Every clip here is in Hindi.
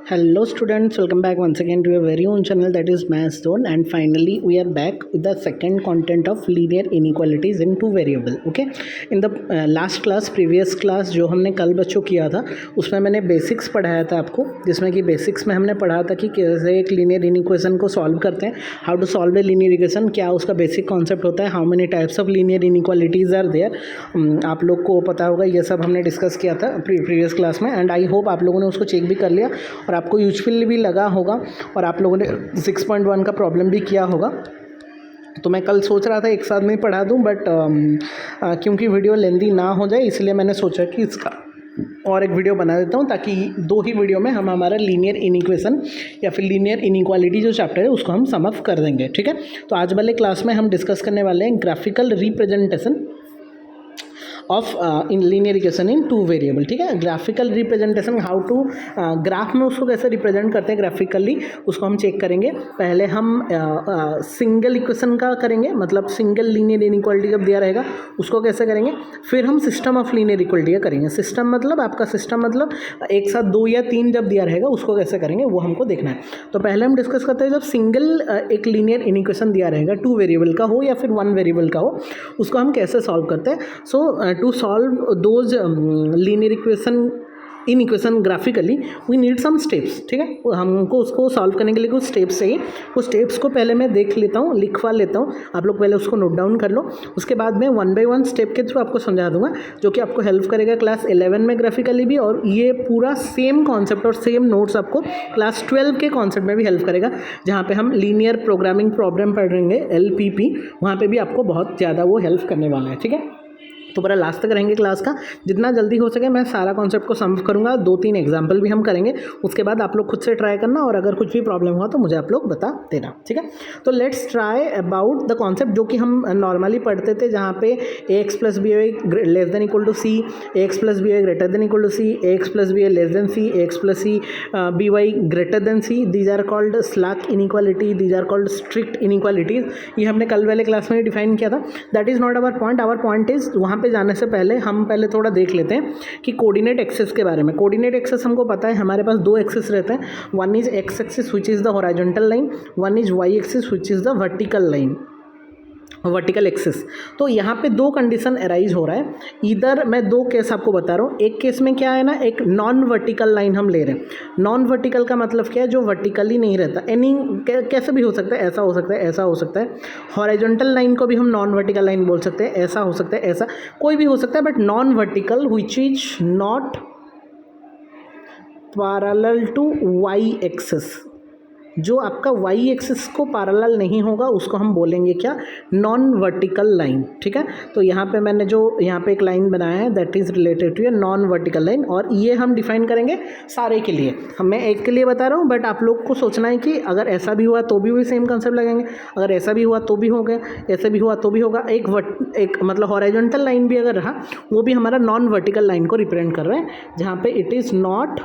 Hello students, welcome back once again to your very own channel, that is Math Zone, and finally we are back with the second content of linear inequalities in two variable. Okay, in the last class, previous class जो हमने कल बच्चों किया था उसमें मैंने बेसिक्स पढ़ाया था आपको, जिसमें कि बेसिक्स में हमने पढ़ा था कि कैसे एक लीनियर इनइक्वेशन को सॉल्व करते हैं, how to solve a linear equation, क्या उसका बेसिक कॉन्सेप्ट होता है, how many types of linear inequalities are there. आप लोग को पता होगा, ये सब हमने डिस्कस किया था प्रीवियस क्लास में, एंड आई होप आप लोगों ने उसको चेक भी कर लिया और आपको यूजफुल भी लगा होगा और आप लोगों ने 6.1 का प्रॉब्लम भी किया होगा। तो मैं कल सोच रहा था एक साथ में पढ़ा दूं, बट क्योंकि वीडियो लेंदी ना हो जाए इसलिए मैंने सोचा कि इसका और एक वीडियो बना देता हूं, ताकि दो ही वीडियो में हम हमारा लीनियर इनइक्वेशन या फिर लीनियर इनइक्वालिटी जो चैप्टर है उसको हम सम अप कर देंगे। ठीक है, तो आज वाले क्लास में हम डिस्कस करने वाले हैं graphical representation of in linear equation in two variable. ठीक है, graphical representation, how to graph में उसको कैसे रिप्रेजेंट करते हैं ग्राफिकली, उसको हम चेक करेंगे। पहले हम सिंगल इक्वेशन का करेंगे, मतलब सिंगल लीनियर इनइक्वालिटी जब दिया रहेगा उसको कैसे करेंगे, फिर हम सिस्टम ऑफ लीनियर इक्वालिटी का करेंगे। सिस्टम मतलब आपका सिस्टम मतलब एक साथ दो या तीन जब दिया रहेगा उसको कैसे करेंगे वो हमको देखना है। तो पहले हम डिस्कस करते हैं, जब सिंगल एक लीनियर इनइक्वेशन दिया रहेगा, टू वेरिएबल का हो या फिर वन वेरिएबल का हो, उसको हम कैसे सॉल्व करते हैं। So to solve those linear equation graphically we need some steps. ठीक है, हमको उसको सॉल्व करने के लिए कुछ स्टेप्स चाहिए। वो स्टेप्स को पहले मैं देख लेता हूँ, लिखवा लेता हूँ, आप लोग पहले उसको नोट डाउन कर लो। उसके बाद मैं वन बाय वन स्टेप के थ्रू आपको समझा दूंगा, जो कि आपको हेल्प करेगा क्लास 11 में ग्राफिकली भी, और ये पूरा सेम कॉन्सेप्ट और सेम नोट्स आपको क्लास 12 के कॉन्सेप्ट में भी हेल्प करेगा, जहाँ पे हम लीनियर प्रोग्रामिंग प्रॉब्लम पढ़ेंगे LPP, वहाँ पे भी आपको बहुत ज़्यादा वो हेल्प करने वाला है। ठीक है, तो पूरा लास्ट तक रहेंगे क्लास का, जितना जल्दी हो सके मैं सारा कॉन्सेप्ट को समझ करूँगा। 2-3 एग्जाम्पल भी हम करेंगे, उसके बाद आप लोग खुद से ट्राई करना, और अगर कुछ भी प्रॉब्लम हुआ तो मुझे आप लोग बता देना। ठीक है, तो let's try about the concept जो कि हम नॉर्मली पढ़ते थे, जहाँ पे AX + BY less than equal to C, AX + BY greater than equal to C, AX + BY less than C, AX + C BY greater than C, these are called slack inequality, these are called strict inequalities. ये हमने कल वाले क्लास में डिफाइन किया था। That is not our point. Our point is, वहाँ पे जाने से पहले हम पहले थोड़ा देख लेते हैं कि कोऑर्डिनेट एक्सिस के बारे में। कोऑर्डिनेट एक्सिस हमको पता है, हमारे पास दो एक्सिस रहते हैं, one is x axis which is the horizontal line, one is y axis which is the vertical line, vertical axis. तो यहाँ पे दो कंडीशन अराइज हो रहा है। इधर मैं दो केस आपको बता रहा हूँ। एक केस में क्या है ना, एक नॉन वर्टिकल लाइन हम ले रहे हैं। नॉन वर्टिकल का मतलब क्या है, जो वर्टिकली नहीं रहता, एनी कैसे भी हो सकता है, ऐसा हो सकता है, ऐसा हो सकता है। हॉरिजॉन्टल लाइन को भी हम नॉन वर्टिकल लाइन बोल सकते हैं, ऐसा हो सकता है, ऐसा कोई भी हो सकता है, but non vertical which is not parallel to y axis. जो आपका वाई एक्सिस को पैरेलल नहीं होगा उसको हम बोलेंगे क्या, नॉन वर्टिकल लाइन। ठीक है, तो यहाँ पे मैंने जो यहाँ पे एक लाइन बनाया है, that is related to a non vertical line, और ये हम डिफाइन करेंगे सारे के लिए। मैं एक के लिए बता रहा हूँ, बट आप लोग को सोचना है कि अगर ऐसा भी हुआ तो भी वही सेम कंसेप्ट लगेंगे, अगर ऐसा भी हुआ तो भी हो गया, ऐसे भी हुआ तो भी होगा। एक मतलब हॉरिजॉन्टल लाइन भी अगर रहा, वो भी हमारा नॉन वर्टिकल लाइन को रिप्रेजेंट कर रहा है, जहाँ पे it is not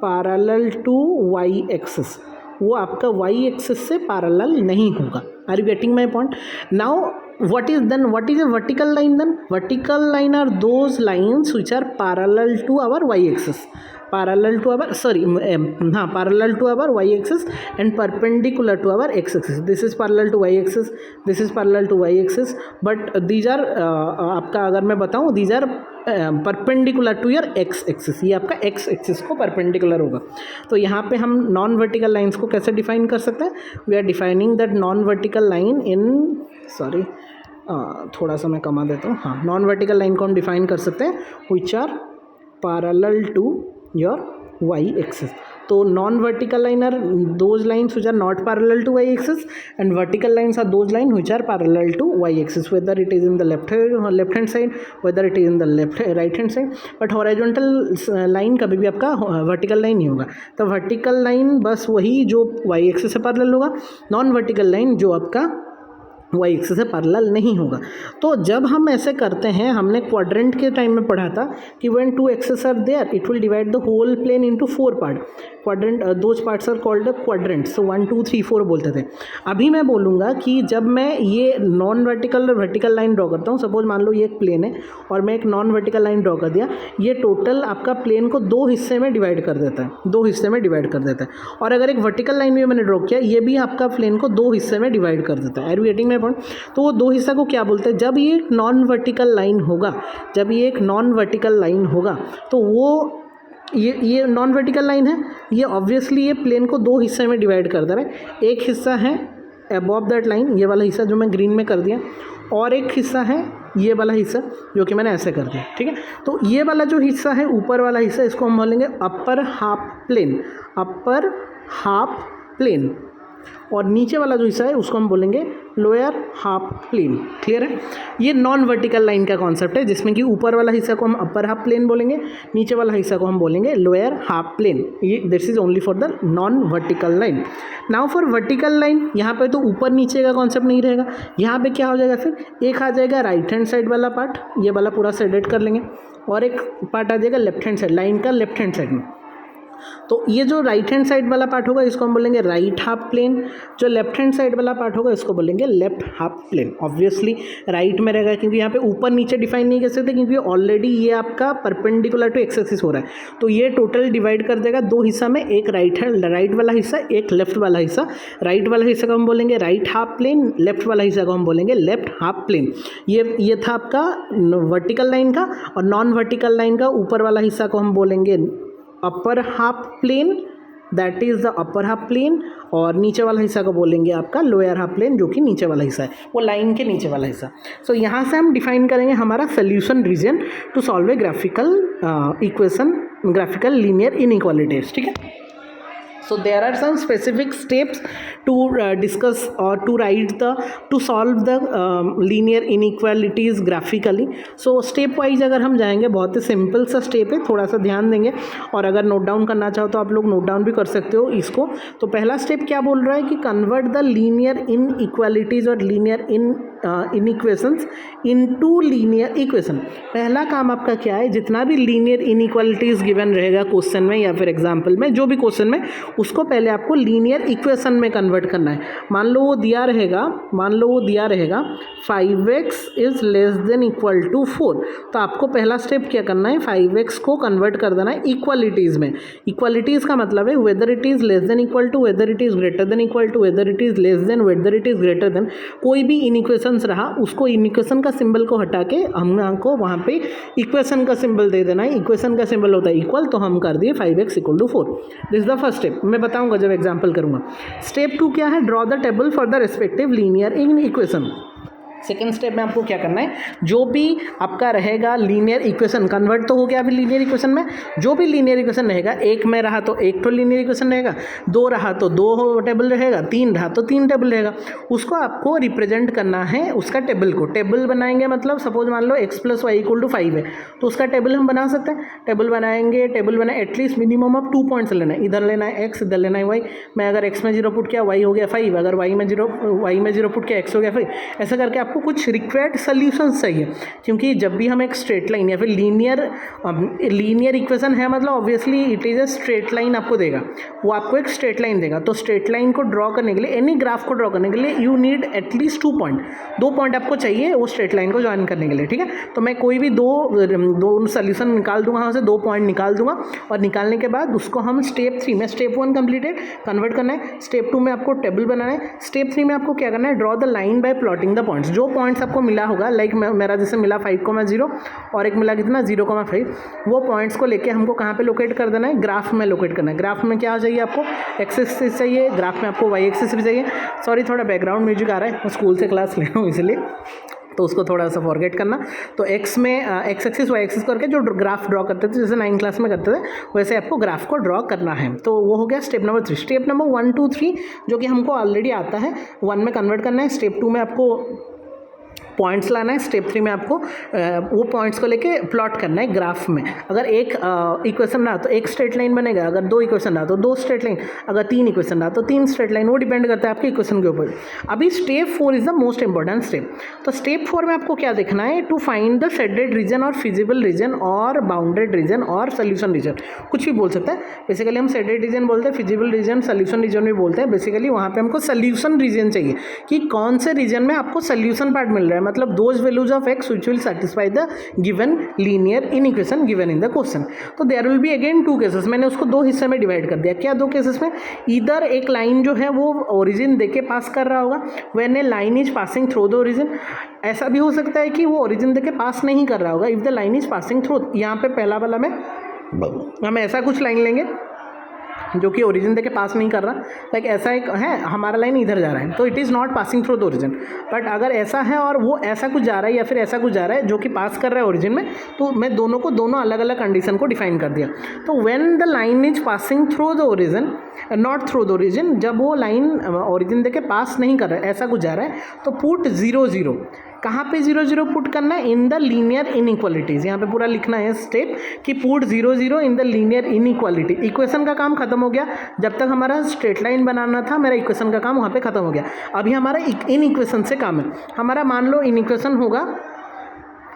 parallel to y axis, वो आपका वाई एक्सिस से पैरेलल नहीं होगा। Are you getting my point now? what is a vertical line then? Vertical line are those lines which are parallel to our y axis, parallel to our y axis and perpendicular to our x axis. This is parallel to y axis, this is parallel to y axis, but these are आपका अगर मैं बताऊँ, these are perpendicular to your x axis. ये आपका x एक्सिस को परपेंडिकुलर होगा। तो यहाँ पे हम नॉन वर्टिकल लाइंस को कैसे डिफाइन कर सकते हैं? We are defining that non vertical line in, sorry थोड़ा सा मैं कमा देता हूँ, हाँ, नॉन वर्टिकल लाइन को हम डिफाइन कर सकते हैं which are parallel to your y axis. तो non vertical line are those lines which are not parallel to y axis, and vertical lines are those lines which are parallel to y axis, whether it is in the left hand side, whether it is in the right hand side, but horizontal line कभी भी आपका vertical line नहीं होगा। तो vertical line बस वही जो y axis से parallel होगा, नॉन वर्टिकल लाइन जो आपका वाई एक्सिस से पैरेलल नहीं होगा। तो जब हम ऐसे करते हैं, हमने क्वाड्रेंट के टाइम में पढ़ा था कि when two axes are there it will divide the whole plane into 4 part. Quadrant, those parts are called quadrant. So 1 2 3 4 बोलते थे। अभी मैं बोलूँगा कि जब मैं ये नॉन वर्टिकल और वर्टिकल लाइन ड्रॉ करता हूँ, सपोज मान लो ये एक प्लेन है और मैं एक नॉन वर्टिकल लाइन ड्रॉ कर दिया, ये टोटल आपका प्लेन को 2 हिस्से में डिवाइड कर देता है, 2 हिस्से में डिवाइड कर देता है। और अगर एक वर्टिकल लाइन भी मैंने ड्रॉ किया, ये भी आपका प्लेन को 2 हिस्से में डिवाइड कर देता है। Are you getting my point? तो वो 2 हिस्सा को क्या बोलते हैं? जब ये एक नॉन वर्टिकल लाइन होगा, जब ये एक नॉन वर्टिकल लाइन होगा तो वो ये नॉन वर्टिकल लाइन है, ये ऑब्वियसली ये प्लेन को 2 हिस्से में डिवाइड कर दे रहा है। एक हिस्सा है अबव दैट लाइन, ये वाला हिस्सा जो मैं ग्रीन में कर दिया, और एक हिस्सा है ये वाला हिस्सा जो कि मैंने ऐसे कर दिया, ठीक है। तो ये वाला जो हिस्सा है, ऊपर वाला हिस्सा, इसको हम बोलेंगे upper half plane, upper half plane. और नीचे वाला जो हिस्सा है उसको हम बोलेंगे लोअर हाफ प्लेन। क्लियर है? ये नॉन वर्टिकल लाइन का कॉन्सेप्ट है, जिसमें कि ऊपर वाला हिस्सा को हम अपर हाफ प्लेन बोलेंगे, नीचे वाला हिस्सा को हम बोलेंगे लोअर हाफ प्लेन। ये this is only for the non vertical line. Now for vertical line, यहाँ पे तो ऊपर नीचे का कॉन्सेप्ट नहीं रहेगा। यहाँ पे क्या हो जाएगा फिर? एक आ जाएगा राइट हैंड साइड वाला पार्ट, ये वाला पूरा सेडेट कर लेंगे, और एक पार्ट आ जाएगा लेफ्ट हैंड साइड, लाइन का लेफ्ट हैंड साइड में। तो ये जो राइट हैंड साइड वाला पार्ट होगा इसको हम बोलेंगे राइट हाफ प्लेन, जो लेफ्ट हैंड साइड वाला पार्ट होगा इसको बोलेंगे left half plane. Obviously right में रहेगा, क्योंकि यहाँ पे ऊपर नीचे डिफाइन नहीं कर सकते, क्योंकि ऑलरेडी ये आपका परपेंडिकुलर टू एक्स एक्सिस हो रहा है। तो ये टोटल डिवाइड कर देगा 2 हिस्सा में, एक राइट वाला हिस्सा, एक लेफ्ट वाला हिस्सा। राइट वाला हिस्सा को हम बोलेंगे राइट हाफ प्लेन, लेफ्ट वाला हिस्सा को हम बोलेंगे लेफ्ट हाफ प्लेन। ये था आपका वर्टिकल लाइन का, और नॉन वर्टिकल लाइन का ऊपर वाला हिस्सा को हम बोलेंगे upper half plane, that is the upper half plane, और नीचे वाला हिस्सा को बोलेंगे आपका लोअर हाफ प्लेन, जो कि नीचे वाला हिस्सा है, वो लाइन के नीचे वाला हिस्सा। सो यहाँ से हम डिफाइन करेंगे हमारा solution region to solve a graphical equation, graphical linear inequalities. ठीक है? So there are some specific steps to discuss or to solve the linear inequalities graphically. So step wise अगर हम जाएंगे, बहुत ही सिंपल सा स्टेप है, थोड़ा सा ध्यान देंगे, और अगर नोट डाउन करना चाहो तो आप लोग नोट डाउन भी कर सकते हो इसको। तो पहला स्टेप क्या बोल रहा है कि कन्वर्ट द लीनियर इनइक्वालिटीज और लीनियर इनइक्वेशंस इनटू लीनियर इक्वेशन। पहला काम आपका क्या है? जितना भी लीनियर इनइक्वालिटीज गिवन रहेगा क्वेश्चन में या फिर एग्जाम्पल में, जो भी क्वेश्चन में, उसको पहले आपको लीनियर इक्वेशन में कन्वर्ट करना है। मान लो वो दिया रहेगा 5x is less than equal to 4, तो आपको पहला स्टेप क्या करना है? 5x को कन्वर्ट कर देना है इक्वालिटीज़ में। इक्वालिटीज़ का मतलब है whether it is less than equal to, whether it is greater than equal to, whether it is less than, whether it is greater than. कोई भी इनइक्वेशंस रहा, उसको इनइक्वेशन का सिंबल को हटा के हमको वहाँ पे इक्वेशन का सिंबल दे देना है। इक्वेशन का सिंबल होता है इक्वल, तो हम कर दिए 5x equal to 4। This the first step, मैं बताऊंगा जब एग्जांपल करूंगा। स्टेप 2 क्या है? Draw the table for the respective linear equation. Second step में आपको क्या करना है? जो भी आपका रहेगा लीनियर इक्वेशन, कन्वर्ट तो हो गया अभी लीनियर इक्वेशन में, जो भी लीनियर इक्वेशन रहेगा, एक में रहा तो एक तो लीनियर इक्वेशन रहेगा, 2 रहा तो 2 टेबल रहेगा, 3 रहा तो 3 टेबल रहेगा। उसको आपको रिप्रेजेंट करना है, उसका टेबल को। टेबल बनाएंगे मतलब सपोज मान लो x + y = 5 है, तो उसका टेबल हम बना सकते हैं। टेबल बनाएंगे, टेबल बना एटलीस्ट मिनिमम ऑफ 2 पॉइंट्स लेना है, इधर लेना है x, इधर लेना है y। मैं अगर x में 0 पुट किया, y हो गया 5, अगर y में 0 पुट किया, x हो गया 5। ऐसा करके आपको कुछ रिक्वायर्ड सॉल्यूशंस चाहिए, क्योंकि जब भी हम एक स्ट्रेट लाइन या फिर लीनियर इक्वेशन है, मतलब obviously it is a straight line आपको देगा, वो आपको एक स्ट्रेट लाइन देगा। तो स्ट्रेट लाइन को ड्रॉ करने के लिए, एनी ग्राफ को ड्रॉ करने के लिए you need at least 2 point, 2 point आपको चाहिए वो स्ट्रेट लाइन को ज्वाइन करने के लिए। ठीक है? तो मैं कोई भी दो सॉल्यूशन निकाल दूंगा, वहाँ से 2 पॉइंट निकाल दूंगा, और निकालने के बाद उसको हम स्टेप 3 में, स्टेप 1 कंप्लीटेड, कन्वर्ट करना है। स्टेप 2 में आपको टेबल बनाना है। स्टेप 3 में आपको क्या करना है? Draw the line by plotting the points. जो पॉइंट्स आपको मिला होगा, लाइक मेरा जैसे मिला 5,0 और एक मिला कितना 0,5, वो पॉइंट्स को लेके हमको कहाँ पे लोकेट कर देना है? ग्राफ में लोकेट करना है। ग्राफ में क्या चाहिए आपको? एक्स एक्सिस चाहिए, ग्राफ में आपको वाई एक्सिस भी चाहिए। सॉरी, थोड़ा बैकग्राउंड म्यूजिक आ रहा है, मैं स्कूल से क्लास ले रहा हूँ इसलिए, तो उसको थोड़ा सा फॉरगेट करना। तो एक्स में एक्स एक्सिस वाई एक्सिस करके जो ग्राफ ड्रॉ करते थे, जैसे 9 क्लास में करते थे, वैसे आपको ग्राफ को ड्रॉ करना है। तो वो हो गया स्टेप नंबर 3। स्टेप नंबर 1 2 3 जो कि हमको ऑलरेडी आता है, 1 में कन्वर्ट करना है। स्टेप 2 में आपको पॉइंट्स लाना है, स्टेप 3 में आपको वो पॉइंट्स को लेके प्लॉट करना है ग्राफ में। अगर एक इक्वेशन रहा तो एक स्ट्रेट लाइन बनेगा, अगर 2 इक्वेशन रहा तो 2 स्ट्रेट लाइन, अगर 3 इक्वेशन रहा तो 3 स्ट्रेट लाइन, वो डिपेंड करता है आपके इक्वेशन के ऊपर। अभी step 4 is the most important step. तो स्टेप 4 में आपको क्या देखना है, to find the shaded region और फिजिबल रीजन और बाउंडेड रीजन और सोल्यूशन रीजन, कुछ भी बोल सकता है। बेसिकली हम शेडेड रीजन बोलते हैं, फिजिबल रीजन, सोल्यूशन रीजन भी बोलते हैं। बेसिकली वहाँ पे हमको सोल्यूशन रीजन चाहिए कि कौन से रीजन में आपको सोल्यूशन पार्ट मिल रहा है, मतलब those values of x which will satisfy the given linear equation given in the question. तो there will be again 2 cases, मैंने उसको 2 हिस्से में डिवाइड कर दिया। क्या 2 केसेस में, इधर एक लाइन जो है वो ओरिजिन देके पास कर रहा होगा, when A line is passing through the origin. ऐसा भी हो सकता है कि वो ओरिजिन देके पास नहीं कर रहा होगा, if the line is passing through. यहाँ पे पहला वाला में हम ऐसा कुछ लाइन लेंगे जो कि ओरिजिन देके पास नहीं कर रहा, लाइक ऐसा एक है, हमारा लाइन इधर जा रहा है तो it is not passing through the origin. But अगर ऐसा है और वो ऐसा कुछ जा रहा है या फिर ऐसा कुछ जा रहा है जो कि पास कर रहा है ओरिजिन में, तो मैं दोनों अलग अलग कंडीशन को डिफाइन कर दिया। तो when the line is passing through the origin, not through the origin, जब वो लाइन ओरिजिन देके पास नहीं कर रहा है, ऐसा कुछ जा रहा है, तो पुट 0 0। कहाँ पे 0 0 पुट करना है, इन द लीनियर इनइक्वालिटीज़। यहाँ पे पूरा लिखना है स्टेप कि put 0 0 in the linear inequality. Equation का काम खत्म हो गया, जब तक हमारा स्ट्रेट लाइन बनाना था मेरा इक्वेशन का काम वहाँ पे खत्म हो गया। अभी हमारा इन इक्वेशन से काम है। हमारा मान लो इन इक्वेशन होगा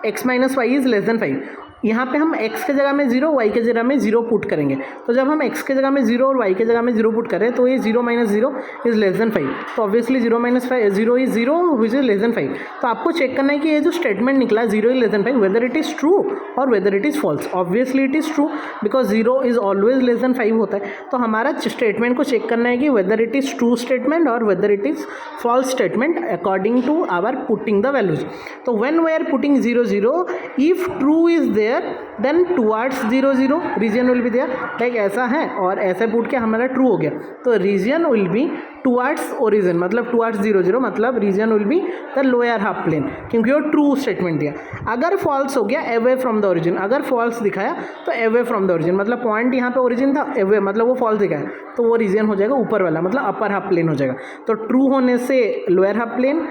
x - y is less than 5। यहाँ पे हम x के जगह में 0, y के जगह में 0 पुट करेंगे। तो जब हम x के जगह में 0 और y के जगह में 0 पुट करें तो ये 0 - 0 इज़ लेस देन 5। तो obviously 0 - 5 0 is 0 which is less than 5। तो आपको चेक करना है कि ये जो स्टेटमेंट निकला 0 is less than 5, whether it is true और whether it is false. Obviously it is true, because 0 is always less than 5 होता है। तो हमारा स्टेटमेंट को चेक करना है कि whether it is true statement और whether it is false statement according to our putting the values. तो when we are putting 0 0, if true is there then towards 0 0 region will be there. Like ऐसा है और ऐसे पुट के हमारा ट्रू हो गया, तो region will be towards origin, मतलब टुवर्ड्स 0 0, मतलब region will be the lower half plane, क्योंकि वो ट्रू स्टेटमेंट दिया। अगर फॉल्स हो गया, अवे फ्रॉम द ओरिजिन। अगर फॉल्स दिखाया तो अवे फ्रॉम द ओरिजिन, मतलब पॉइंट यहाँ पे ओरिजिन था, अवे मतलब वो फॉल्स दिखाया, तो वो रीजन हो जाएगा ऊपर वाला, मतलब अपर हाफ प्लेन हो जाएगा। तो ट्रू होने से लोअर हाफ प्लेन,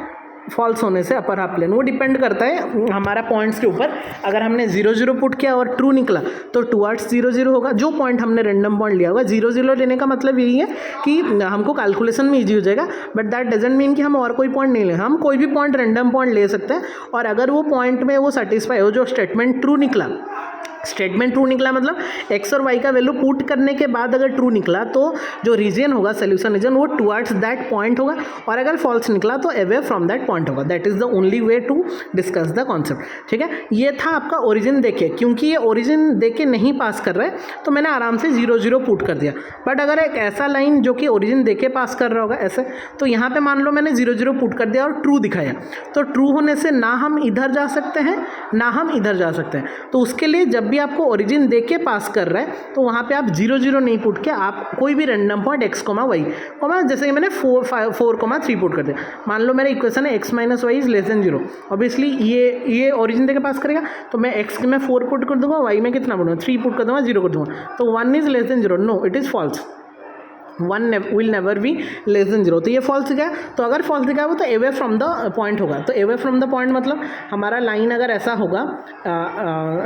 फॉल्स होने से अपर हाफ प्लेन। वो डिपेंड करता है हमारा पॉइंट्स के ऊपर। अगर हमने 0 0 पुट किया और ट्रू निकला तो टुवर्ड्स 0 0 होगा, जो पॉइंट हमने रैंडम पॉइंट लिया होगा। 0 0 लेने का मतलब यही है कि हमको कैलकुलेशन में ईजी हो जाएगा, बट दैट डजंट मीन कि हम और कोई पॉइंट नहीं लें। हम कोई भी पॉइंट रैंडम पॉइंट ले सकते हैं, और अगर वो पॉइंट में वो सेटिस्फाई हो, जो स्टेटमेंट ट्रू निकला, स्टेटमेंट ट्रू निकला मतलब x और y का वैल्यू पुट करने के बाद अगर ट्रू निकला तो जो रीजन होगा, सोल्यूशन रीजन, वो टुवर्ड्स दैट पॉइंट होगा, और अगर फॉल्स निकला तो अवे फ्रॉम दैट पॉइंट होगा। That is the only way to discuss the concept. ठीक है, ये था आपका ओरिजिन देके। क्योंकि ये ओरिजिन देके नहीं पास कर रहा है तो मैंने आराम से 0 0 पुट कर दिया। बट अगर एक ऐसा लाइन जो कि ओरिजिन देके पास कर रहा होगा ऐसे, तो यहाँ पे मान लो मैंने 0 0 पुट कर दिया और ट्रू दिखाया, तो ट्रू होने से ना हम इधर जा सकते हैं ना हम इधर जा सकते हैं। तो उसके लिए जब भी आपको ओरिजिन देके पास कर रहा है तो वहाँ पे आप 0 0 नहीं पुट के आप कोई भी रैंडम पॉइंट x, y, जैसे कि मैंने 4, 3 पुट कर दिया। मान लो मेरा इक्वेशन है x - y is less than 0। Obviously ये ओरिजिन देके पास करेगा, तो मैं x में 4 पुट कर दूंगा, y में कितना पुट, 3 पुट कर दूंगा, 0 कर दूंगा, तो 1 is less than 0। No, it is false. 1 will never be less than 0। तो ये फॉल्स दिखा। तो अगर फॉल्स दिखा वो तो अवे फ्रॉम द पॉइंट होगा। तो अवे फ्रॉम द पॉइंट मतलब हमारा लाइन अगर ऐसा होगा,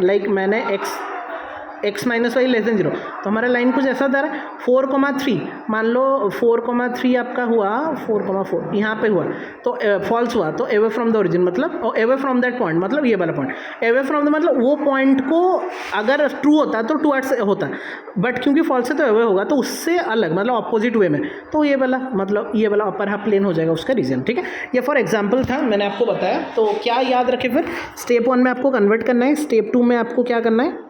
लाइक मैंने x - y लेस देन 0, तो हमारा लाइन कुछ ऐसा दे रहा है 4,3। मान लो 4,3 आपका हुआ, 4,4 यहाँ पे हुआ, तो फॉल्स हुआ, तो अवे फ्रॉम द ओरिजिन मतलब अवे फ्रॉम दैट पॉइंट, मतलब ये वाला पॉइंट। अवे फ्रॉम द मतलब वो पॉइंट को अगर ट्रू होता तो टुवर्ड्स होता, बट क्योंकि फॉल्स है तो अवे होगा, तो उससे अलग मतलब अपोजिट वे में, तो ये वाला मतलब ये वाला अपर हाफ प्लेन हो जाएगा उसका रीजन। ठीक है, ये फॉर एग्जाम्पल था, मैंने आपको बताया। तो क्या याद रखें फिर, स्टेप 1 में आपको कन्वर्ट करना है, स्टेप 2 में आपको क्या करना है,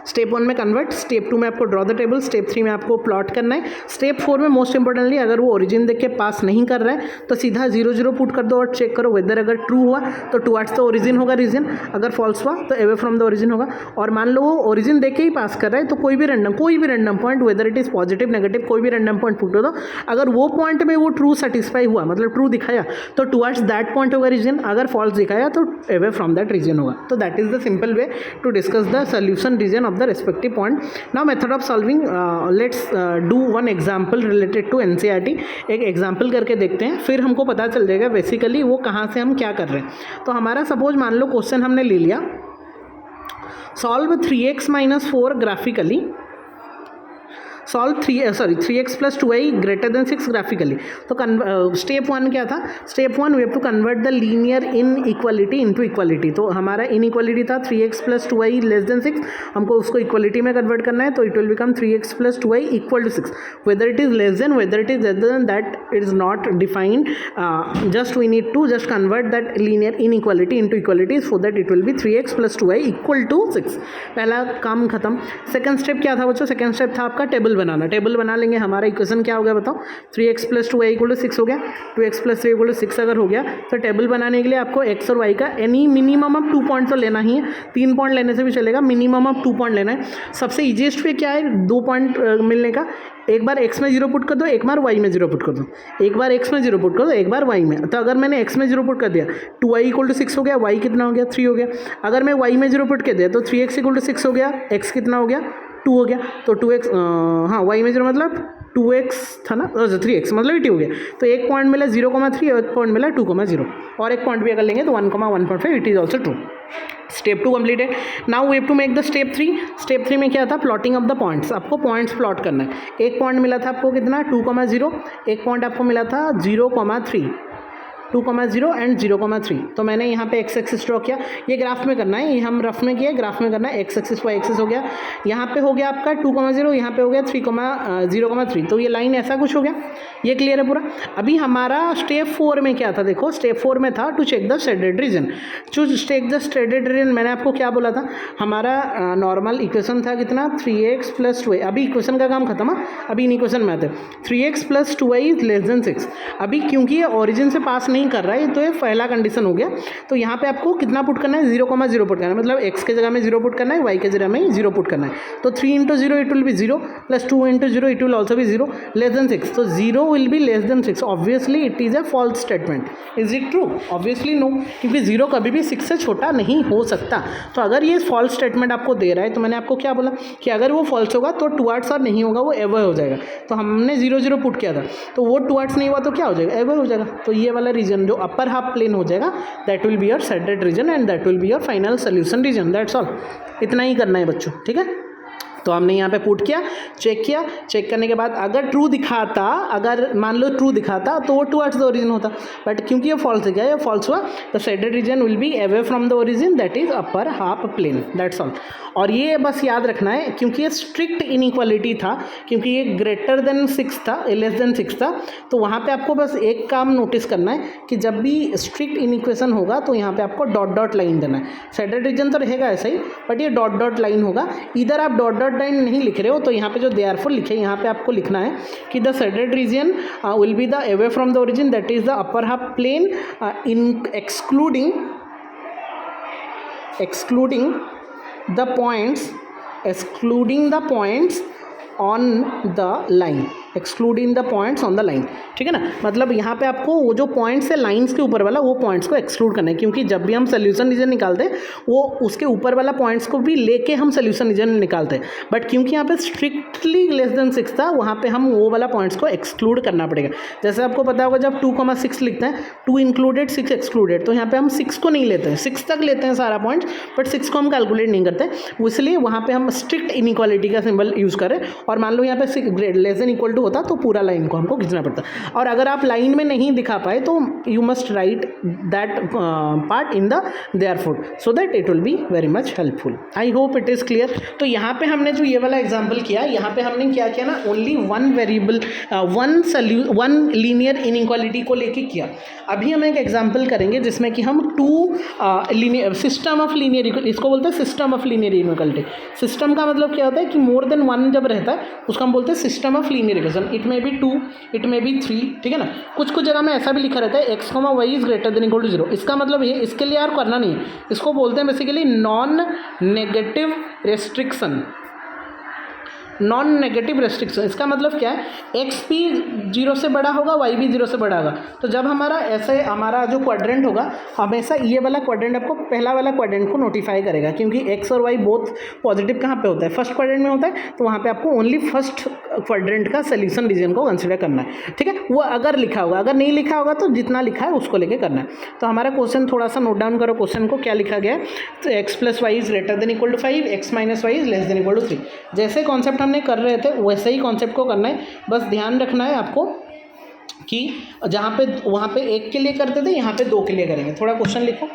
स्टेप 1 में कन्वर्ट, स्टेप 2 में आपको ड्रॉ द टेबल, स्टेप 3 में आपको प्लॉट करना है। स्टेप 4 में मोस्ट इंपॉर्टेंटली अगर वो ओरिजिन देख के पास नहीं कर रहा है तो सीधा 0 0 पुट कर दो और चेक करो वेदर अगर ट्रू हुआ तो टुवर्ड्स द ओरिजिन होगा रीजन, अगर फॉल्स हुआ तो अवे फ्रॉम द ओरिजिन होगा। और मान लो वो ओरिजिन देख के ही पास कर रहा है तो कोई भी random point, weather it is positive negative, कोई भी रैंडम पॉइंट पुट कर दो। अगर वो पॉइंट में वो ट्रू सेटिस्फाई हुआ, मतलब ट्रू दिखाया, तो टुवर्ड्स दैट पॉइंट होगा रीजन, अगर फॉल्स दिखाया तो अवे फ्रॉम दैट रीजन होगा। तो that is the simple way to discuss the solution region of the respective point. Now method of solving, let's do one example related to NCERT. एक एग्जाम्पल करके देखते हैं, फिर हमको पता चल जाएगा बेसिकली वो कहाँ से हम क्या कर रहे हैं. तो हमारा सपोज मान लो क्वेश्चन हमने ले लिया, solve 3x - 4 graphically, solve 3x + 2y > 6 graphically. तो स्टेप 1 क्या था? Step 1 we have to convert the linear inequality into equality. तो हमारा इनइक्वालिटी था 3x + 2y < 6. हमको उसको इक्वालिटी में कन्वर्ट करना है, तो it will become 3x + 2y = 6. Whether it is less than, whether it is less than, that is not defined. Just we need to just convert that linear inequality into equality so that it will be 3x + 2y = 6. पहला काम खत्म. सेकंड स्टेप क्या था बच्चों? सेकंड स्टेप था आपका टेबल बनाना. टेबल बना लेंगे. हमारा इक्वेशन क्या हो गया बताओ? 3x + 2y = 6 हो गया. 2x + 3 = 6 अगर हो गया तो टेबल बनाने के लिए आपको x और y का एनी मिनिमम ऑफ 2 पॉइंट तो लेना ही है. 3 पॉइंट लेने से भी चलेगा, मिनिमम ऑफ 2 पॉइंट लेना है. सबसे ईजीएस्ट वे क्या है 2 पॉइंट मिलने का? एक बार x में 0 पुट कर दो, एक बार y में 0 पुट कर दो. एक बार x में 0 पुट कर दो, एक बार y में. तो अगर मैंने x में 0 पुट कर दिया 2y = 6 हो गया, y कितना हो गया? 3 हो गया. अगर मैं y में 0 पुट कर दिया तो 3x = 6 हो गया, x कितना हो गया? 2 हो गया. तो 2x, हाँ y में 0 मतलब 2x था ना, 3x मतलब 80 हो गया. तो एक पॉइंट मिला 0,3 और एक पॉइंट मिला 2,0 और एक पॉइंट भी अगर लेंगे तो 1,1.5. It is also true. Step 2 completed. Now we have to make the step 3. Step 3 में क्या था? Plotting of the points. आपको पॉइंट्स प्लॉट करना है. एक पॉइंट मिला था आपको कितना? 2,0. एक पॉइंट आपको मिला था 0,3. 2,0 एंड 0,3. तो मैंने यहाँ पे x एक्सिस ड्रॉ किया. ये ग्राफ में करना है, ये हम रफ में किया, ग्राफ में करना है. x एक्सिस y एक्सिस हो गया. यहाँ पे हो गया आपका 2,0, यहाँ पे हो गया 0,3. तो ये लाइन ऐसा कुछ हो गया. ये क्लियर है पूरा. अभी हमारा स्टेप 4 में क्या था? देखो स्टेप 4 में था to check the shaded region. To check the shaded region मैंने आपको क्या बोला था? हमारा नॉर्मल इक्वेशन था कितना? 3x + 2y. अभी इक्वेशन का काम खत्म है, अभी इन इक्वेशन में आते हैं. 3x + 2y > 6. अभी क्योंकि ये ओरिजिन से पास नहीं कर रहा है तो ये पहला कंडीशन हो गया. तो यहाँ पे आपको कितना पुट करना है? 0,0 पुट करना है. मतलब x के जगह में 0 पुट करना है, y के जगह में 0 पुट करना है. तो 3 × 0 it will be 0 + 2 × 0 it will also be 0 < 6. तो 0 will be < 6. Obviously it is a false statement. Is it true? Obviously no, क्योंकि 0 कभी भी 6 से छोटा नहीं हो सकता. तो अगर ये फॉल्स स्टेटमेंट आपको दे रहा है तो मैंने आपको क्या बोला कि अगर वो फॉल्स होगा तो टुवर्ड्स और नहीं होगा, वो एवर हो जाएगा. तो हमने 0,0 पुट किया था, तो वो टुवर्ड्स नहीं हुआ तो क्या हो जाएगा? एवर हो जाएगा. तो ये वाला रीजन जो अपर हाफ प्लेन हो जाएगा that will be your shaded region and that will be your final solution region. That's all. इतना ही करना है बच्चों, ठीक है. तो हमने यहाँ पे पुट किया, चेक किया. चेक करने के बाद अगर ट्रू दिखाता, अगर मान लो ट्रू दिखाता तो वो टुवर्ड्स द ओरिजिन होता. बट क्योंकि ये फॉल्स है, क्या ये फॉल्स हुआ, the shaded region will be away from the origin that is upper half plane. That's all. और ये बस याद रखना है क्योंकि ये स्ट्रिक्ट इनइक्वालिटी था, क्योंकि ये > 6 था, < 6 था. तो वहाँ पे आपको बस एक काम नोटिस करना है कि जब भी स्ट्रिक्ट इनइक्वेशन होगा तो यहाँ पे आपको डॉट डॉट लाइन देना है. शेडेड रीजन तो रहेगा ऐसा ही, बट ये डॉट डॉट लाइन होगा. इधर आप डॉट डॉट लाइन नहीं लिख रहे हो तो यहाँ पे जो देयरफॉर लिखे, यहाँ पे आपको लिखना है कि the shaded region will be the away from the origin that is the upper half plane in excluding the points on the line. Excluding the points on the line. ठीक है ना. मतलब यहाँ पे आपको वो जो पॉइंट्स है लाइंस के ऊपर वाला, वो पॉइंट्स को एक्सक्लूड करना है, क्योंकि जब भी हम सोल्यूशन रीजन निकालते हैं वो उसके ऊपर वाला पॉइंट्स को भी लेके हम सोल्यूशन रीजन निकालते हैं. बट क्योंकि यहाँ पे स्ट्रिक्टली < 6 था, वहाँ पे हम वो वाला पॉइंट्स को एक्सक्लूड करना पड़ेगा. जैसे आपको पता होगा जब 2,6 लिखते हैं, 2 इंक्लूडेड 6 एक्सक्लूडेड, तो यहाँ पे हम 6 को नहीं लेते हैं, 6 तक लेते हैं सारा पॉइंट, बट 6 को हम कैलकुलेट नहीं करते. इसलिए वहाँ पे हम स्ट्रिक्ट इनइक्वालिटी का सिंबल यूज़ करें. और मान लो यहाँ पे <= होता तो पूरा लाइन को हमको खींचना पड़ता. और अगर आप लाइन में नहीं दिखा पाए तो you must write that part in the therefore so that it will be very much helpful. I hope it is clear. तो यहाँ पे हमने जो ये वाला एग्जांपल किया, यहाँ पे हमने क्या किया ना, only one variable, one linear inequality को लेके किया. अभी हम एक एग्जांपल करेंगे जिसमें कि हम सिस्टम ऑफ लीनियर, इसको बोलते हैं system of linear inequality. System का मतलब क्या होता है कि मोर देन वन जब रहता है उसको हम बोलते हैं system of linear equation. It may be 2, it may be 3. ठीक है ना. कुछ कुछ जगह में ऐसा भी लिखा रहता है x, y इज > 0. इसका मतलब ये, इसके लिए यार करना नहीं है, इसको बोलते हैं basically non negative restriction. Non negative restriction. इसका मतलब क्या है, एक्स भी 0 से बड़ा होगा, वाई भी 0 से बड़ा होगा। तो जब हमारा ऐसे हमारा जो क्वाड्रेंट होगा, हमेशा ये वाला क्वाड्रेंट आपको पहला वाला क्वाड्रेंट को नोटिफाई करेगा, क्योंकि एक्स और वाई बोथ पॉजिटिव कहाँ पे होता है, फर्स्ट क्वाड्रेंट में होता है। तो वहाँ पे आपको ओनली फर्स्ट क्वाड्रेंट का सोल्यूशन रीजन को कंसिडर करना है, ठीक है। वो अगर लिखा होगा, अगर नहीं लिखा होगा तो जितना लिखा है उसको लेके करना है। तो हमारा क्वेश्चन थोड़ा सा नोट डाउन करो, क्वेश्चन को क्या लिखा गया है। तो x plus y is greater than equal to 5, x minus y is less than equal to 3। जैसे कॉन्सेप्ट हमने कर रहे थे वैसे ही कॉन्सेप्ट को करना है। बस ध्यान रखना है आपको कि जहाँ पे वहाँ पे 1 के लिए करते थे, यहाँ पे 2 के लिए करेंगे। थोड़ा क्वेश्चन लिखो।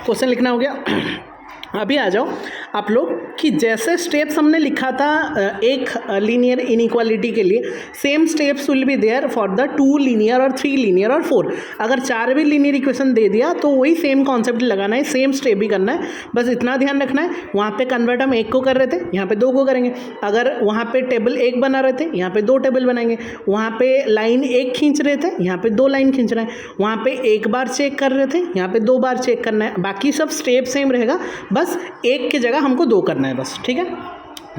क्वेश्चन लिखना हो गया। अभी आ जाओ आप लोग कि जैसे स्टेप्स हमने लिखा था एक लीनियर इनइक्वालिटी के लिए, same steps will be there for the 2 linear और 3 लीनियर और 4। अगर 4 भी लीनियर इक्वेशन दे दिया तो वही सेम कॉन्सेप्ट लगाना है, सेम स्टेप भी करना है। बस इतना ध्यान रखना है, वहाँ पे कन्वर्ट हम 1 को कर रहे थे, यहाँ पे 2 को करेंगे। अगर वहाँ पे टेबल 1 बना रहे थे, यहाँ पे 2 टेबल बनाएंगे। वहाँ पे लाइन 1 खींच रहे थे, यहाँ पे 2 लाइन खींच रहे हैं। वहाँ पे 1 बार चेक कर रहे थे, यहाँ पे 2 बार चेक करना है। बाकी सब स्टेप सेम रहेगा, बस 1 की जगह हमको 2 करना है बस, ठीक है।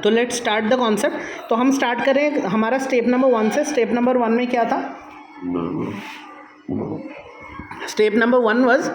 तो लेट्स स्टार्ट द कॉन्सेप्ट। तो हम स्टार्ट करें हमारा स्टेप नंबर 1 से। स्टेप नंबर 1 में क्या था, step number 1 was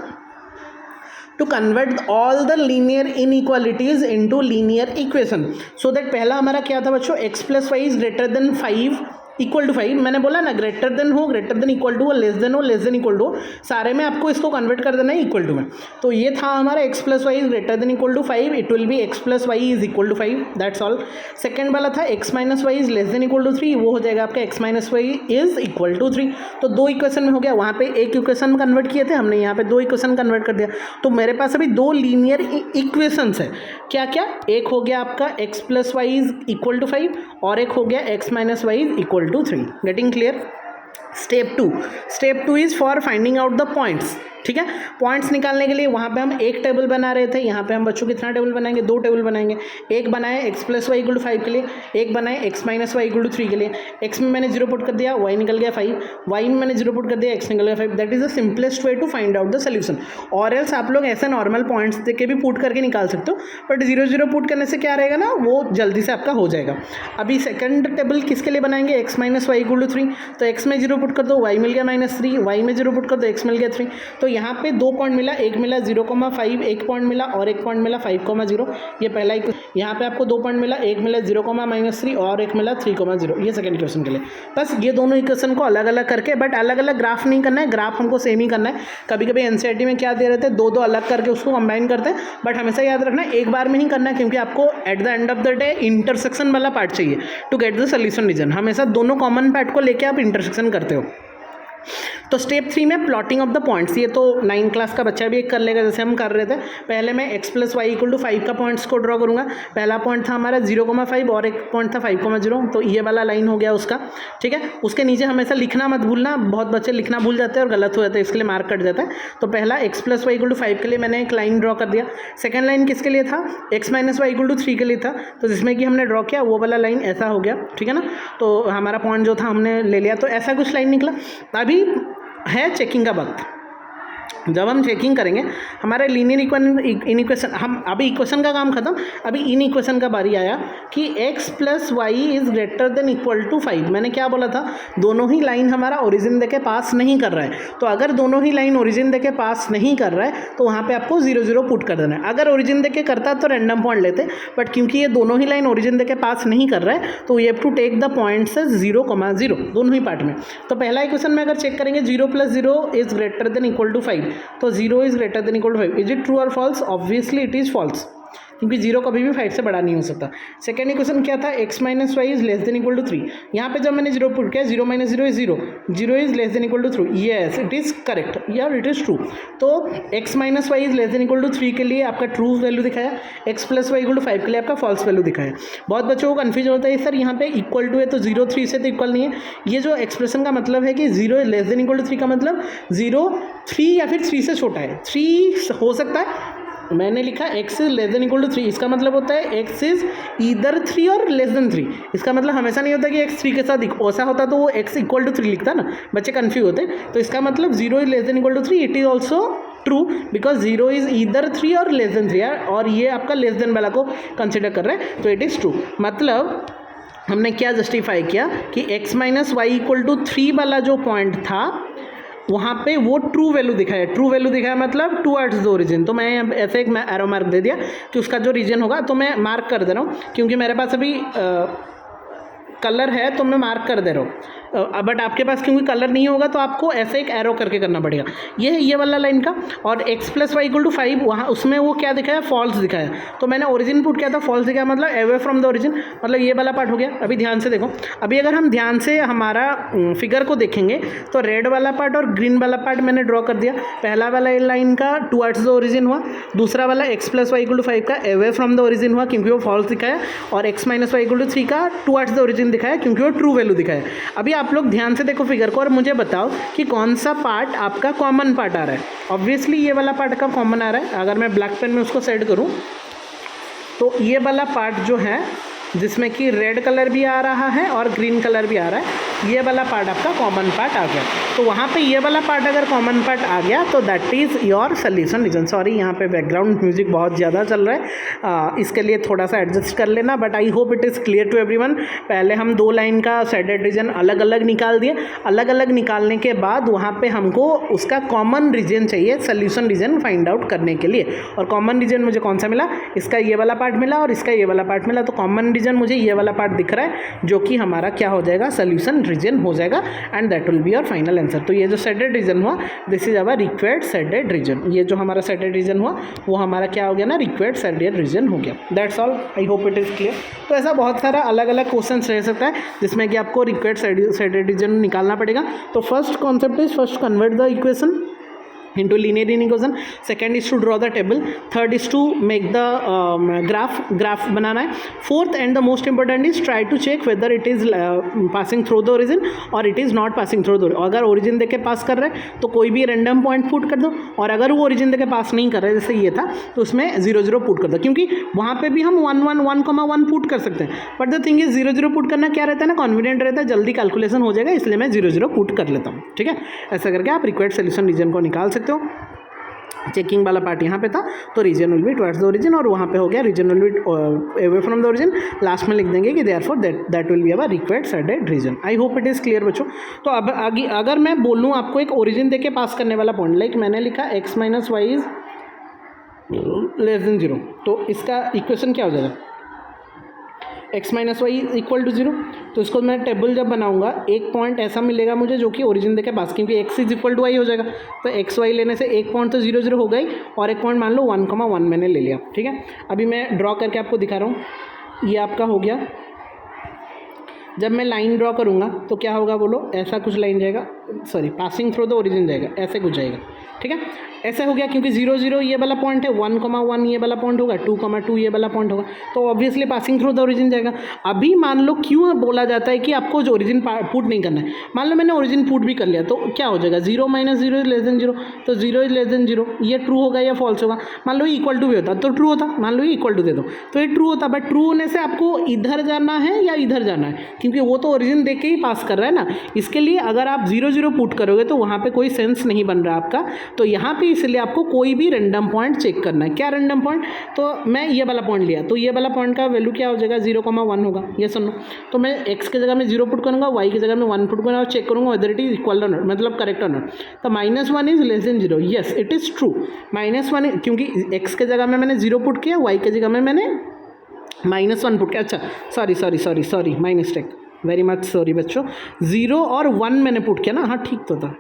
to convert all the linear inequalities into linear equation. So that पहला हमारा क्या था बच्चों, x plus y is greater than 5 equal to 5। मैंने बोला ना, ग्रेटर देन हो, ग्रेटर देन इक्वल टू हो, लेस देन इक्वल टू हो, सारे में आपको इसको कन्वर्ट कर देना है इक्वल टू में। तो ये था हमारा x plus y is greater than equal to 5, it will be x plus y is equal to 5, that's all. Second वाला था x minus y is less than equal to 3, वो हो जाएगा आपका x minus y is equal to 3। तो 2 इक्वेशन में हो गया, वहाँ पे 1 इक्वेशन कन्वर्ट किए थे हमने, यहाँ पे 2 इक्वेशन कन्वर्ट कर दिया। तो मेरे पास अभी 2 लीनियर इक्वेशंस है। क्या क्या, एक हो गया आपका x plus y is equal to 5 और एक हो गया x minus y is equal to 3। Getting clear. Step 2 is for finding out the points, ठीक है। पॉइंट्स निकालने के लिए वहाँ पे हम 1 टेबल बना रहे थे, यहाँ पे हम बच्चों कितना टेबल बनाएंगे, 2 टेबल बनाएंगे। एक बनाए x plus y equal to 5 के लिए, एक बनाए x minus y equal to 3 के लिए। एक्स में मैंने 0 पुट कर दिया, वाई निकल गया 5, वाई में मैंने 0 पुट कर दिया, एक्स निकल गया 5। That is the simplest way to find out the solution. और एल्स आप लोग ऐसे नॉर्मल पॉइंट्स दे के भी पुट करके निकाल सकते हो, बट 0 पुट करने से क्या रहेगा ना, वो जल्दी से आपका हो जाएगा। अभी सेकंड टेबल किसके लिए बनाएंगे, x minus y equal to 3। तो एक्स में 0 पुट कर दो, वाई मिल गया -3, वाई में 0 पुट कर दो, एक्स मिल गया 3। तो यहाँ पे 2 पॉइंट मिला, एक मिला 0,5, एक पॉइंट मिला और एक पॉइंट मिला 5,0। ये पहला इक्वेशन। यहाँ पे आपको 2 पॉइंट मिला, एक मिला 0,-3 और एक मिला 3,0। ये सेकंड इक्वेशन के लिए। बस ये दोनों इक्वेशन को अलग अलग करके, बट अलग अलग ग्राफ नहीं करना है, ग्राफ हमको सेम ही करना है। कभी कभी एनसीईआरटी में क्या दे रहे थे, 2 अलग करके उसको कंबाइन करते हैं, बट हमेशा याद रखना है एक बार में ही करना है, क्योंकि आपको at the end of the day intersection वाला पार्ट चाहिए to get the solution region. हमेशा दोनों कॉमन पार्ट को लेके आप इंटरसेक्शन करते हो। तो स्टेप 3 में प्लॉटिंग ऑफ द पॉइंट्स। ये तो 9 क्लास का बच्चा भी एक कर लेगा, जैसे हम कर रहे थे। पहले मैं x plus y equal to 5 का पॉइंट्स को ड्रॉ करूँगा। पहला पॉइंट था हमारा 0,5 और एक पॉइंट था 5,0। तो ये वाला लाइन हो गया उसका, ठीक है। उसके नीचे हमेशा लिखना मत भूलना, बहुत बच्चे लिखना भूल जाते हैं और गलत हो जाता है, इसके लिए मार्क कट जाता है। तो पहला x plus y equal to 5 के लिए मैंने एक लाइन ड्रॉ कर दिया। सेकंड लाइन किसके लिए था, x minus y equal to 3 के लिए था। तो जिसमें कि हमने ड्रॉ किया वो वाला लाइन ऐसा हो गया, ठीक है ना। तो हमारा पॉइंट जो था हमने ले लिया, तो ऐसा कुछ लाइन निकला। अभी है चेकिंग का वक्त। जब हम चेकिंग करेंगे हमारे लीनियर इक्वेशन, हम अभी इक्वेशन का काम खत्म, अभी इन इक्वेशन का बारी आया कि x plus y is greater than equal to 5। मैंने क्या बोला था, दोनों ही लाइन हमारा ओरिजिन देके पास नहीं कर रहा है। तो अगर दोनों ही लाइन ओरिजिन देके पास नहीं कर रहा है तो वहाँ पे आपको 0 पुट कर देना है। अगर ओरिजिन देके करता तो रैंडम पॉइंट लेते, बट क्योंकि ये दोनों ही लाइन ओरिजिन देके पास नहीं कर रहा है तो ये have to take the points 0,0 दोनों ही पार्ट में। तो पहला इक्वेशन में अगर चेक करेंगे 0 + 0 is greater than equal to 5, तो 0 is greater than equal to 5। Is it true और false? Obviously it is false, क्योंकि 0 कभी भी 5 से बड़ा नहीं हो सकता। सेकंड इक्वेशन क्या था, x minus y is less than equal to 3। यहाँ पे जब मैंने 0 पुट किया, 0 - 0 is 0, 0 is less than equal to 3। Yes, it is correct या इट इज ट्रू। तो x minus y is less than equal to 3 के लिए आपका ट्रू वैल्यू दिखाया, x plus y equal to 5 के लिए आपका फॉल्स वैल्यू दिखाया। बहुत बच्चों को कन्फ्यूजन होता है सर यहाँ पे इक्वल टू है तो 0 3 से तो इक्वल नहीं है। ये जो एक्सप्रेशन का मतलब है कि 0 लेस देन इक्वल टू 3 का मतलब 0 3 या फिर 3 से छोटा है। 3 हो सकता है, मैंने लिखा x is less than equal to 3, इसका मतलब होता है x इज ईदर 3 और लेस देन 3। इसका मतलब हमेशा नहीं होता कि x 3 के साथ ऐसा होता तो वो x इक्वल टू 3 लिखता ना, बच्चे कन्फ्यूज होते। तो इसका मतलब 0 is less than equal to 3, it is also true because 0 is either 3 और लेस देन 3 है, और ये आपका लेस देन वाला को कंसिडर कर रहा है, तो इट इज़ ट्रू। मतलब हमने क्या जस्टिफाई किया कि x minus y equal to 3 वाला जो पॉइंट था वहाँ पे वो ट्रू वैल्यू दिखाया। ट्रू वैल्यू दिखाया मतलब टुवर्ड्स द ओरिजिन। तो मैं ऐसे एक एरो मार्क दे दिया कि उसका जो रीजन होगा, तो मैं मार्क कर दे रहा हूँ क्योंकि मेरे पास अभी कलर है तो मैं मार्क कर दे रहा हूँ, बट आपके पास क्योंकि कलर नहीं होगा तो आपको ऐसे एक एरो करके करना पड़ेगा। ये है ये वाला लाइन का, और x plus y equal to 5 वहाँ उसमें वो क्या दिखाया, फॉल्स दिखाया। तो मैंने ओरिजिन पुट किया था, फॉल्स दिखाया मतलब अवे फ्रॉम द ओरिजिन, मतलब ये वाला पार्ट हो गया। अभी ध्यान से देखो, अभी अगर हम ध्यान से हमारा फिगर को देखेंगे तो रेड वाला पार्ट और ग्रीन वाला पार्ट मैंने ड्रॉ कर दिया। पहला वाला लाइन का टुवर्ड्स द ओरिजिन हुआ, दूसरा वाला x plus y equal to 5 का अवे फ्रॉम द ओरिजिन हुआ क्योंकि वो फॉल्स दिखाया, और x minus y equal to 3 का टुवर्ड्स द ओरिजिन दिखाया क्योंकि वो ट्रू वैल्यू दिखाया। अभी आप लोग ध्यान से देखो फिगर को और मुझे बताओ कि कौन सा पार्ट आपका कॉमन पार्ट आ रहा है। ऑब्वियसली ये वाला पार्ट का कॉमन आ रहा है। अगर मैं ब्लैक पेन में उसको सेट करूं तो ये वाला पार्ट जो है जिसमें कि रेड कलर भी आ रहा है और ग्रीन कलर भी आ रहा है, ये वाला पार्ट आपका कॉमन पार्ट आ गया। तो वहाँ पे ये वाला पार्ट अगर कॉमन पार्ट आ गया तो that is your solution region. Sorry यहाँ पे बैकग्राउंड म्यूजिक बहुत ज़्यादा चल रहा है, इसके लिए थोड़ा सा एडजस्ट कर लेना, but I hope it is clear to everyone. पहले हम 2 लाइन का शेडेड रीजन अलग अलग निकाल दिए, अलग अलग निकालने के बाद वहाँ पे हमको उसका कॉमन रीजन चाहिए सोल्यूशन रीजन फाइंड आउट करने के लिए। और कॉमन रीजन मुझे कौन सा मिला, इसका ये वाला पार्ट मिला और इसका ये वाला पार्ट मिला। तो कॉमन रीजन मुझे ये वाला पार्ट दिख रहा है जो कि हमारा क्या हो जाएगा, सोल्यूशन रीजन हो जाएगा, and that will be your final answer. तो ये जो शेडेड रीजन हुआ this is our required shaded reason. ये जो हमारा शेडेड रीजन हुआ वो हमारा क्या हो गया ना, रिक्वायर्ड शेडेड रीजन हो गया। That's all, I hope it is clear. तो ऐसा बहुत सारा अलग अलग क्वेश्चन रह सकता है जिसमें कि आपको रिक्वायर्ड शेडेड रीजन निकालना पड़ेगा। तो first concept is first convert the equation into linear equation, second is to draw the table, third is to make the graph बनाना है, fourth and the most important is try to check whether it is passing through the origin or it is not passing through the origin। अगर origin देके पास कर रहे हैं तो कोई भी random point पुट कर दो, और अगर वो origin देके पास नहीं कर रहे जैसे ये था तो उसमें 0 0 पुट कर दो, क्योंकि वहाँ पे भी हम 1 1 1 1 पुट कर सकते हैं, but the thing is 0 0 put करना क्या रहता है ना, कॉन्फिडेंट रहता है, जल्दी कैलकुलेशन हो जाएगा, इसलिए मैं 0 0 पुट कर लेता हूँ। ठीक है, ऐसा करके आप रिक्वायर्ड सोल्यूशन रीजन को निकाल सकते हो। चेकिंग वाला पार्ट यहाँ पे था तो region will be towards the origin, और वहाँ पे हो गया region will be away from the origin. Last में लिख देंगे कि therefore that will be our required shaded region. I hope it is clear बच्चों। तो अब आगे अगर मैं बोलूँ आपको एक ओरिजिन देके पास करने वाला पॉइंट, लाइक मैंने लिखा x minus y is less than 0, तो इसका इक्वेशन क्या हो जाएगा, x minus y equal to 0। तो इसको मैं टेबल जब बनाऊंगा एक पॉइंट ऐसा मिलेगा मुझे जो कि ओरिजिन देके पास, क्योंकि x is equal to y हो जाएगा, तो x वाई लेने से एक पॉइंट तो 0 0 हो गई, और एक पॉइंट मान लो 1 1 मैंने ले लिया। ठीक है, अभी मैं ड्रॉ करके आपको दिखा रहा हूँ। ये आपका हो गया। जब मैं लाइन ड्रॉ करूँगा तो क्या होगा बोलो, ऐसा कुछ लाइन जाएगा, sorry passing through the origin जाएगा, ऐसे कुछ जाएगा। ठीक है, ऐसे हो गया क्योंकि 0 0 ये वाला पॉइंट है, 1 1 ये वाला पॉइंट होगा, 2 2 ये वाला पॉइंट होगा, तो obviously passing through the origin जाएगा। अभी मान लो क्यों बोला जाता है कि आपको जो ओरिजिन पुट नहीं करना है, मान लो मैंने ओरिजिन पुट भी कर लिया तो क्या हो जाएगा, 0 माइनस 0 इज लेस देन 0, तो 0 इज लेस देन 0, ये ट्रू होगा या फॉल्स होगा। मान लो इक्वल टू भी होता तो ट्रू होता, मान लो इक्वल टू दे दो तो ये ट्रू होता, बट ट्रू होने से आपको इधर जाना है या इधर जाना है, क्योंकि वो तो ओरिजिन देके ही पास कर रहा है ना। इसके लिए अगर आप 0 0 पुट करोगे तो वहाँ पे कोई सेंस नहीं बन रहा आपका, तो यहाँ पे इसलिए आपको कोई भी रैंडम पॉइंट चेक करना है। क्या रैंडम पॉइंट, तो मैं ये वाला पॉइंट लिया, तो ये वाला पॉइंट का वैल्यू क्या हो जाएगा, 0 1 होगा। ये सुनो, तो मैं x के जगह में 0 पुट करूँगा, y की जगह में 1 पुट करूँगा और चेक करूँगा वेदर इट इज इक्वल और नॉट, मतलब करेक्ट और नॉट। तो -1 is less than 0, yes it is true. -1 क्योंकि x के जगह में मैंने 0 पुट किया, y के जगह में मैंने -1 पुट किया। अच्छा sorry my mistake, very much sorry बच्चों, 0 और 1 मैंने पुट किया ना, हाँ ठीक था,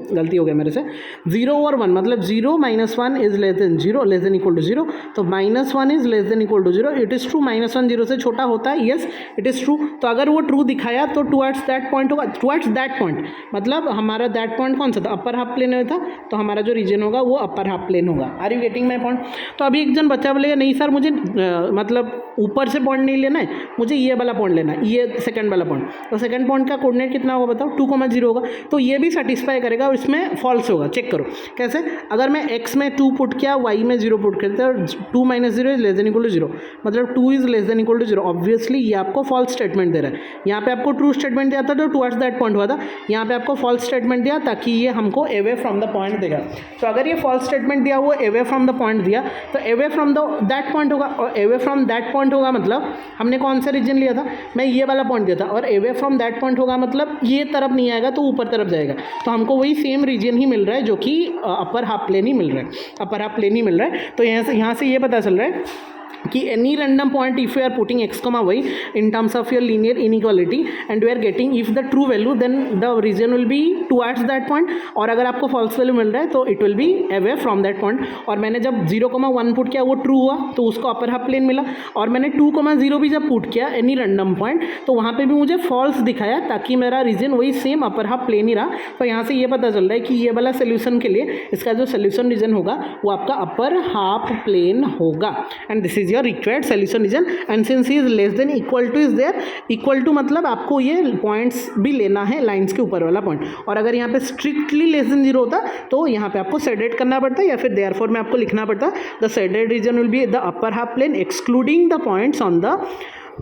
गलती हो गया मेरे से। 0 और 1 मतलब 0 -1 is less than 0, less than equal to 0, तो -1 is less than equal to 0, it is true. -1 0 से छोटा होता है, येस इट इज़ ट्रू। तो अगर वो ट्रू दिखाया तो टुवर्ड्स दैट पॉइंट होगा, टुवर्ड्स दैट पॉइंट मतलब हमारा दैट पॉइंट कौन सा था, अपर हाफ प्लेन में था, तो हमारा जो रीजन होगा वो अपर हाफ प्लेन होगा। Are you getting my point. तो अभी एक जन बच्चा बोलेगा नहीं सर मुझे मतलब ऊपर से पॉइंट नहीं लेना है, मुझे ये वाला पॉइंट लेना है, ये सेकंड वाला पॉइंट। तो सेकंड पॉइंट का कोऑर्डिनेट कितना होगा बताओ, 2,0 होगा। तो ये भी सेटिस्फाई करेगा और इसमें फॉल्स होगा। चेक करो कैसे, अगर मैं x में 2 पुट किया, y में 0 पुट करते हैं और 2 - 0 is less than equal to 0, मतलब 2 is less than equal to 0, obviously ये आपको फॉल्स स्टेटमेंट दे रहा है। यहाँ पे आपको ट्रू स्टेटमेंट दिया था तो टुवर्ड्स दैट पॉइंट हुआ था, यहाँ पे आपको फॉल्स स्टेटमेंट दिया ताकि ये हमको अवे फ्रॉम द पॉइंट देगा। तो अगर ये फॉल्स स्टेटमेंट दिया हुआ अवे फ्रॉम द पॉइंट दिया तो away from the that point होगा, और अवे फ्रॉम दैट पॉइंट होगा मतलब हमने कौन सा रीजन लिया था, मैं ये वाला पॉइंट दिया था, और अवे फ्रॉम दैट पॉइंट होगा मतलब ये तरफ नहीं आएगा तो ऊपर तरफ जाएगा। तो हमको वही सेम रीजन ही मिल रहा है जो कि अपर हाफ प्लेन ही मिल रहा है, अपर हाफ प्लेन ही मिल रहा है। तो यहाँ से ये पता चल रहा है कि any random point if you are putting x, y in terms of your linear inequality and we are getting if the true value then the region will be towards that point, और अगर आपको false value मिल रहा है तो it will be away from that point। और मैंने जब 0,1 पुट किया वो true हुआ तो उसको upper half plane मिला, और मैंने 2,0 भी जब पुट किया any random point तो वहाँ पे भी मुझे false दिखाया ताकि मेरा रीजन वही सेम upper half plane ही रहा। तो यहाँ से ये पता चल रहा है कि ये वाला सोल्यूशन के लिए इसका जो सोल्यूशन रीजन होगा वो आपका upper half plane होगा, and this is your required solution region. And since he is less than equal to is there, equal to मतलब आपको ये पॉइंट्स भी लेना है लाइंस के ऊपर वाला पॉइंट, और अगर यहाँ पे स्ट्रिक्टली लेस देन 0 होता तो यहाँ पे आपको सेडेड करना पड़ता या फिर देयरफॉर में आपको लिखना पड़ता the shaded region will be the upper half plane excluding the points on the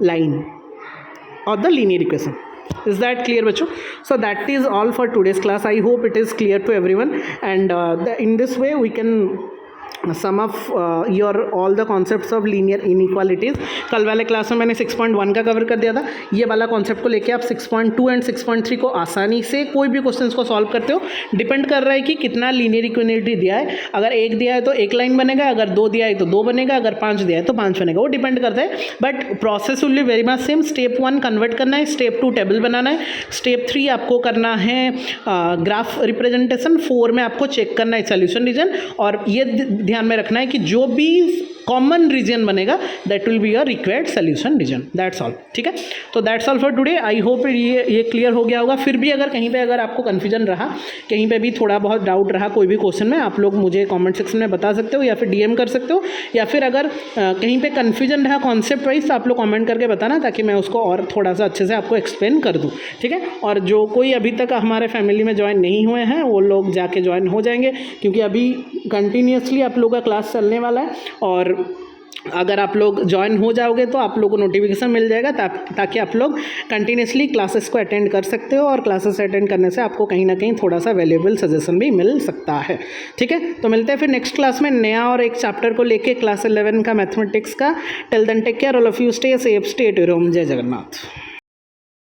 line और the linear equation. Is that clear बच्चों? So that is all for today's class. I hope it is clear to everyone, and in this way we can sum of your all the concepts of linear inequalities. कल वाले क्लास में मैंने 6.1 का कवर कर दिया था, ये वाला कॉन्सेप्ट को लेके आप 6.2 एंड 6.3 को आसानी से कोई भी क्वेश्चंस को सॉल्व करते हो। डिपेंड कर रहा है कि कितना लीनियर इक्वालिटी दिया है, अगर 1 दिया है तो 1 लाइन बनेगा, अगर 2 दिया है तो 2 बनेगा, अगर 5 दिया है तो 5 बनेगा, वो डिपेंड करता है। But process will be very much same. Step 1 convert करना है, स्टेप 2 टेबल बनाना है, स्टेप 3 आपको करना है ग्राफ रिप्रेजेंटेशन, 4 में आपको चेक करना है सोल्यूशन रीजन, और ये ध्यान में रखना है कि जो भी कॉमन रीजन बनेगा that will be your required solution region. That's all, ठीक है। तो that's all for today. I hope ये क्लियर हो गया होगा। फिर भी अगर कहीं पे अगर आपको कन्फ्यूजन रहा, कहीं पे भी थोड़ा बहुत डाउट रहा कोई भी क्वेश्चन में, आप लोग मुझे कमेंट सेक्शन में बता सकते हो या फिर डीएम कर सकते हो, या फिर अगर कहीं पे कन्फ्यूजन रहा कॉन्सेप्ट वाइज तो आप लोग कमेंट करके बताना ताकि मैं उसको और थोड़ा सा अच्छे से आपको एक्सप्लेन कर दूँ, ठीक है। और जो कोई अभी तक हमारे फैमिली में ज्वाइन नहीं हुए हैं वो लोग जाके ज्वाइन हो जाएंगे, क्योंकि अभी कंटिन्यूसली आप लोग का क्लास चलने वाला है, और अगर आप लोग ज्वाइन हो जाओगे तो आप लोगों को नोटिफिकेशन मिल जाएगा ताकि आप लोग कंटिन्यूसली क्लासेस को अटेंड कर सकते हो, और क्लासेस अटेंड करने से आपको कहीं ना कहीं थोड़ा सा वैल्यूएबल सजेशन भी मिल सकता है, ठीक है। तो मिलते हैं फिर नेक्स्ट क्लास में नया और एक चैप्टर को लेके, क्लास 11 का मैथमेटिक्स का। Till then take care all of you, stay safe, stay at your home. जय जगन्नाथ।